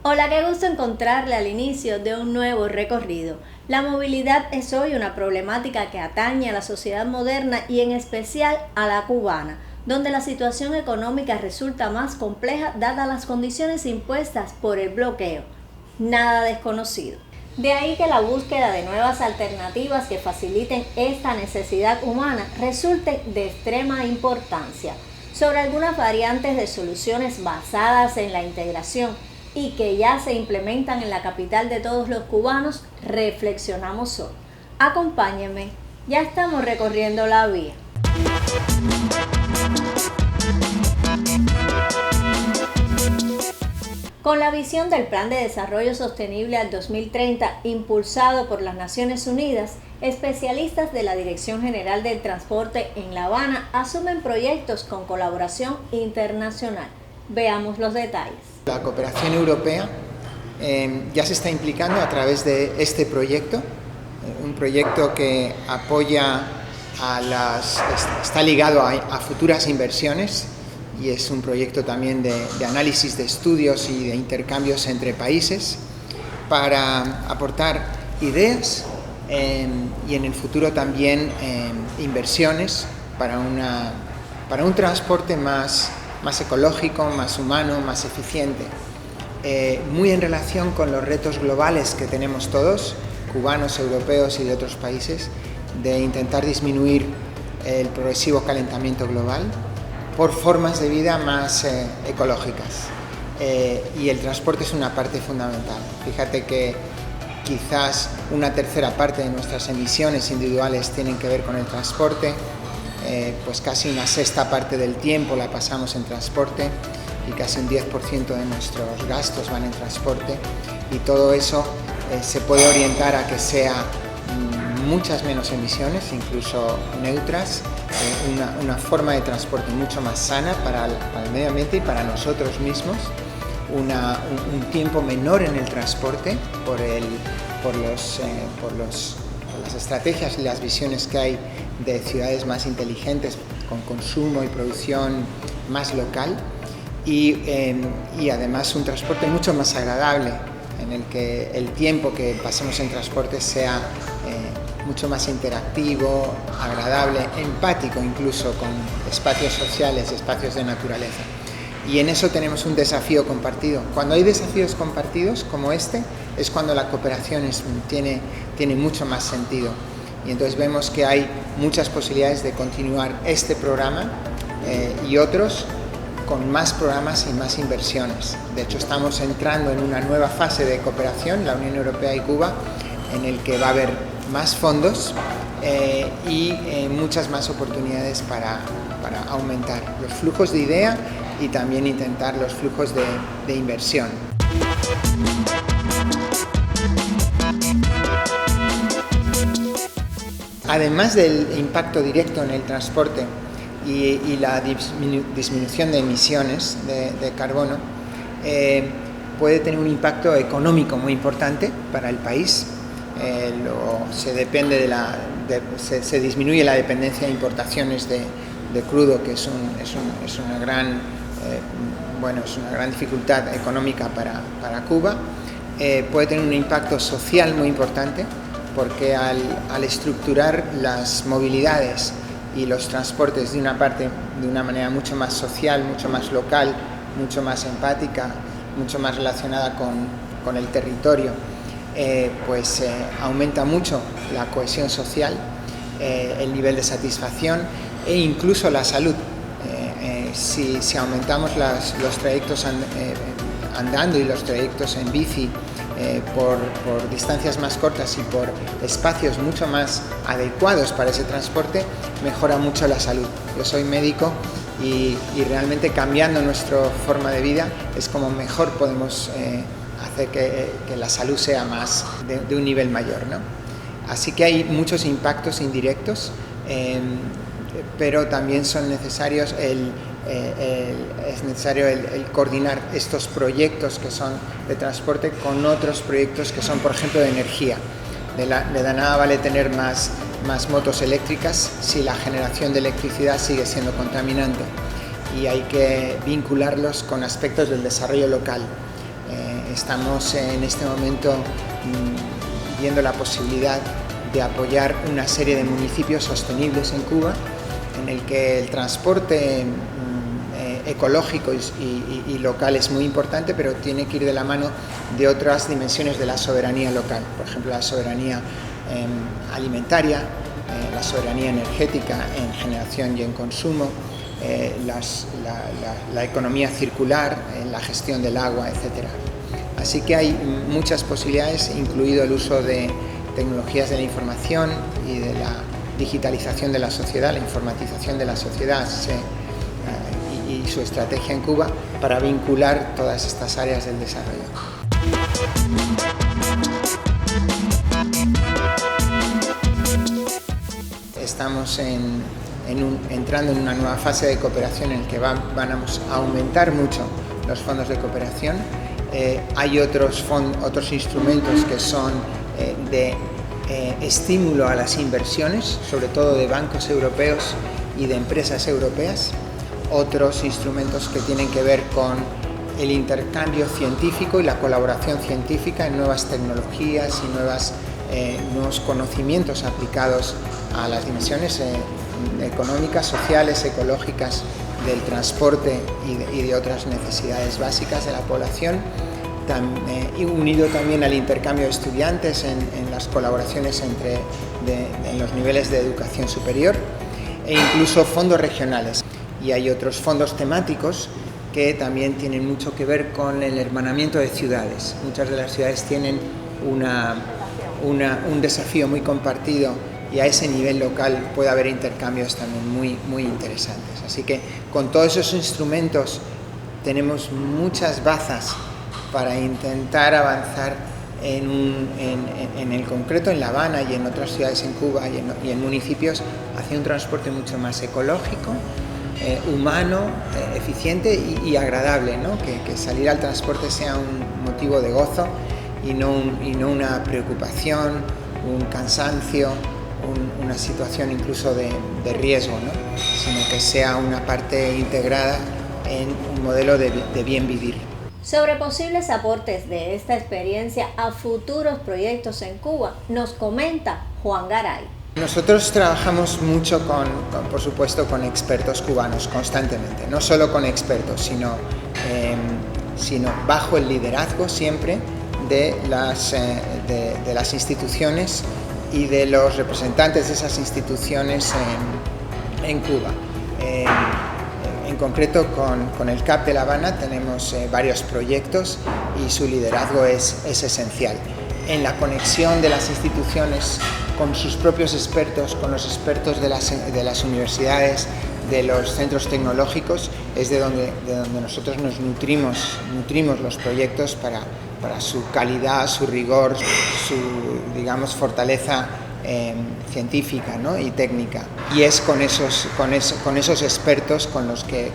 Hola, qué gusto encontrarle al inicio de un nuevo recorrido. La movilidad es hoy una problemática que atañe a la sociedad moderna y en especial a la cubana, donde la situación económica resulta más compleja dadas las condiciones impuestas por el bloqueo. Nada desconocido. De ahí que la búsqueda de nuevas alternativas que faciliten esta necesidad humana resulte de extrema importancia. Sobre algunas variantes de soluciones basadas en la integración y que ya se implementan en la capital de todos los cubanos, reflexionamos hoy. Acompáñenme, ya estamos recorriendo la vía. Con la visión del Plan de Desarrollo Sostenible al 2030, impulsado por las Naciones Unidas, especialistas de la Dirección General del Transporte en La Habana asumen proyectos con colaboración internacional. Veamos los detalles. La cooperación europea ya se está implicando a través de este proyecto, un proyecto que apoya está ligado a futuras inversiones y es un proyecto también de análisis de estudios y de intercambios entre países para aportar ideas y en el futuro también inversiones para un transporte más ecológico, más humano, más eficiente. Muy en relación con los retos globales que tenemos todos, cubanos, europeos y de otros países, de intentar disminuir el progresivo calentamiento global por formas de vida más ecológicas. Y el transporte es una parte fundamental. Fíjate que quizás una tercera parte de nuestras emisiones individuales tienen que ver con el transporte. Pues casi una sexta parte del tiempo la pasamos en transporte y casi un 10% de nuestros gastos van en transporte, y todo eso se puede orientar a que sea muchas menos emisiones, incluso neutras, una forma de transporte mucho más sana para el medio ambiente y para nosotros mismos, un tiempo menor en el transporte por las estrategias y las visiones que hay de ciudades más inteligentes, con consumo y producción más local, y además un transporte mucho más agradable, en el que el tiempo que pasemos en transporte sea mucho más interactivo, agradable, empático incluso con espacios sociales, espacios de naturaleza. Y en eso tenemos un desafío compartido. Cuando hay desafíos compartidos como este, es cuando la cooperación tiene mucho más sentido. Y entonces vemos que hay muchas posibilidades de continuar este programa y otros con más programas y más inversiones. De hecho, estamos entrando en una nueva fase de cooperación, la Unión Europea y Cuba, en el que va a haber más fondos y muchas más oportunidades para aumentar los flujos de idea y también intentar los flujos de inversión. Además del impacto directo en el transporte y la disminución de emisiones de carbono, puede tener un impacto económico muy importante para el país. Se disminuye la dependencia de importaciones de crudo, que es una gran dificultad económica para Cuba. Puede tener un impacto social muy importante, porque al estructurar las movilidades y los transportes de una manera mucho más social, mucho más local, mucho más empática, mucho más relacionada con el territorio, aumenta mucho la cohesión social, el nivel de satisfacción e incluso la salud. Si aumentamos los trayectos andando y los trayectos en bici por distancias más cortas y por espacios mucho más adecuados para ese transporte, mejora mucho la salud. Yo soy médico y realmente cambiando nuestra forma de vida es como mejor podemos hacer que la salud sea más de un nivel mayor, ¿no? Así que hay muchos impactos indirectos, pero también son necesarios es necesario el coordinar estos proyectos que son de transporte con otros proyectos que son, por ejemplo, de energía. De nada vale tener más motos eléctricas si la generación de electricidad sigue siendo contaminante, y hay que vincularlos con aspectos del desarrollo local. Estamos en este momento viendo la posibilidad de apoyar una serie de municipios sostenibles en Cuba, en el que el transporte ecológico y local es muy importante, pero tiene que ir de la mano de otras dimensiones de la soberanía local, por ejemplo la soberanía alimentaria, la soberanía energética en generación y en consumo, la economía circular, la gestión del agua, etc. Así que hay muchas posibilidades, incluido el uso de tecnologías de la información y de la digitalización de la sociedad, la informatización de la sociedad y su estrategia en Cuba para vincular todas estas áreas del desarrollo. Estamos entrando en una nueva fase de cooperación en la que vamos a aumentar mucho los fondos de cooperación. Hay otros instrumentos que son de estímulo a las inversiones, sobre todo de bancos europeos y de empresas europeas. Otros instrumentos que tienen que ver con el intercambio científico y la colaboración científica en nuevas tecnologías y nuevos conocimientos aplicados a las dimensiones económicas, sociales, ecológicas del transporte y de otras necesidades básicas de la población, y unido también al intercambio de estudiantes en las colaboraciones en los niveles de educación superior, e incluso fondos regionales. Y hay otros fondos temáticos que también tienen mucho que ver con el hermanamiento de ciudades. Muchas de las ciudades tienen un desafío muy compartido, y a ese nivel local puede haber intercambios también muy interesantes. Así que con todos esos instrumentos tenemos muchas bazas para intentar avanzar en el concreto en La Habana y en otras ciudades en Cuba y en municipios hacia un transporte mucho más ecológico, humano, eficiente y agradable, ¿no? Que salir al transporte sea un motivo de gozo y no una preocupación, un cansancio, una situación incluso de riesgo, ¿no? Sino que sea una parte integrada en un modelo de bien vivir. Sobre posibles aportes de esta experiencia a futuros proyectos en Cuba, nos comenta Juan Garay. Nosotros trabajamos mucho por supuesto, con expertos cubanos constantemente, no solo con expertos, sino bajo el liderazgo siempre de las instituciones y de los representantes de esas instituciones en Cuba. En concreto, con el CAP de La Habana tenemos varios proyectos y su liderazgo es esencial. En la conexión de las instituciones con sus propios expertos, con los expertos de las universidades, de los centros tecnológicos, es de donde nosotros nos nutrimos los proyectos para su calidad, su rigor, su, digamos, fortaleza científica, ¿no? Y técnica. Y es con esos expertos con los que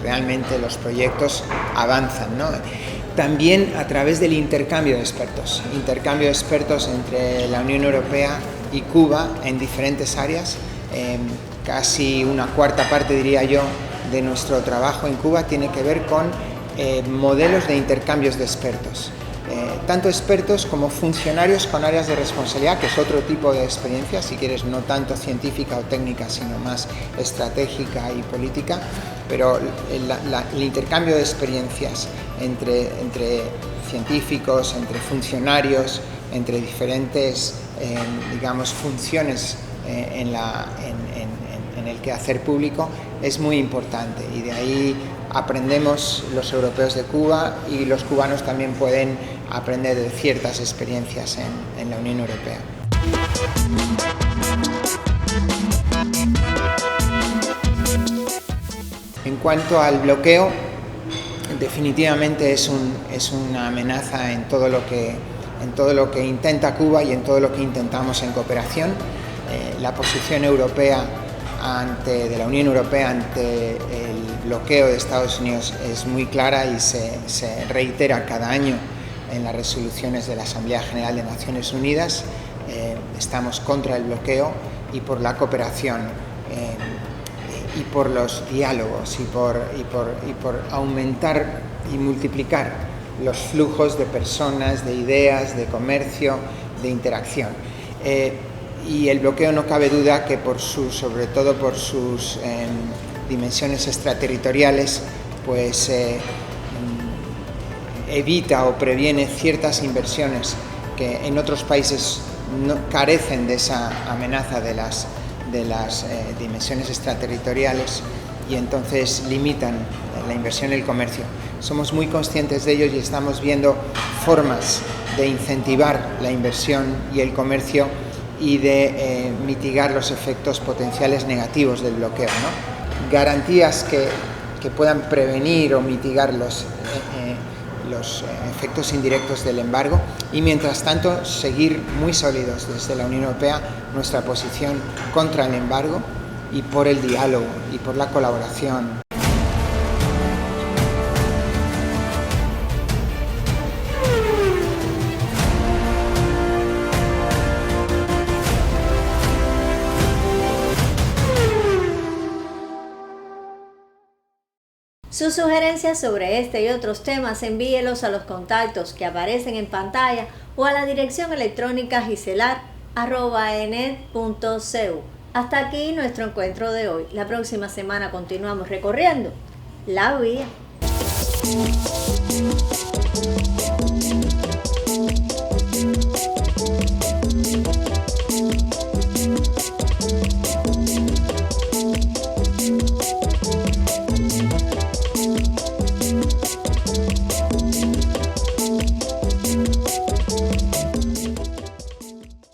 realmente los proyectos avanzan, ¿no? También a través del intercambio de expertos entre la Unión Europea y Cuba en diferentes áreas. Casi una cuarta parte, diría yo, de nuestro trabajo en Cuba tiene que ver con modelos de intercambios de expertos. Tanto expertos como funcionarios con áreas de responsabilidad, que es otro tipo de experiencia, si quieres, no tanto científica o técnica, sino más estratégica y política, pero el intercambio de experiencias entre científicos, entre funcionarios, entre diferentes, digamos, funciones en el quehacer público es muy importante, y de ahí aprendemos los europeos de Cuba, y los cubanos también pueden aprender de ciertas experiencias en la Unión Europea. En cuanto al bloqueo, definitivamente es una amenaza en todo lo que intenta Cuba y en todo lo que intentamos en cooperación. La posición europea de la Unión Europea ante el bloqueo de Estados Unidos es muy clara y se reitera cada año en las resoluciones de la Asamblea General de Naciones Unidas. Estamos contra el bloqueo y por la cooperación y por los diálogos y por aumentar y multiplicar los flujos de personas, de ideas, de comercio, de interacción. Y el bloqueo no cabe duda que sobre todo por sus dimensiones extraterritoriales, pues evita o previene ciertas inversiones que en otros países carecen de esa amenaza de las dimensiones extraterritoriales, y entonces limitan la inversión y el comercio. Somos muy conscientes de ello y estamos viendo formas de incentivar la inversión y el comercio y de mitigar los efectos potenciales negativos del bloqueo, ¿no? Garantías que puedan prevenir o mitigar los efectos indirectos del embargo, y mientras tanto seguir muy sólidos desde la Unión Europea nuestra posición contra el embargo y por el diálogo y por la colaboración. Sus sugerencias sobre este y otros temas envíelos a los contactos que aparecen en pantalla o a la dirección electrónica giselar@enet.cu. Hasta aquí nuestro encuentro de hoy. La próxima semana continuamos recorriendo la vía.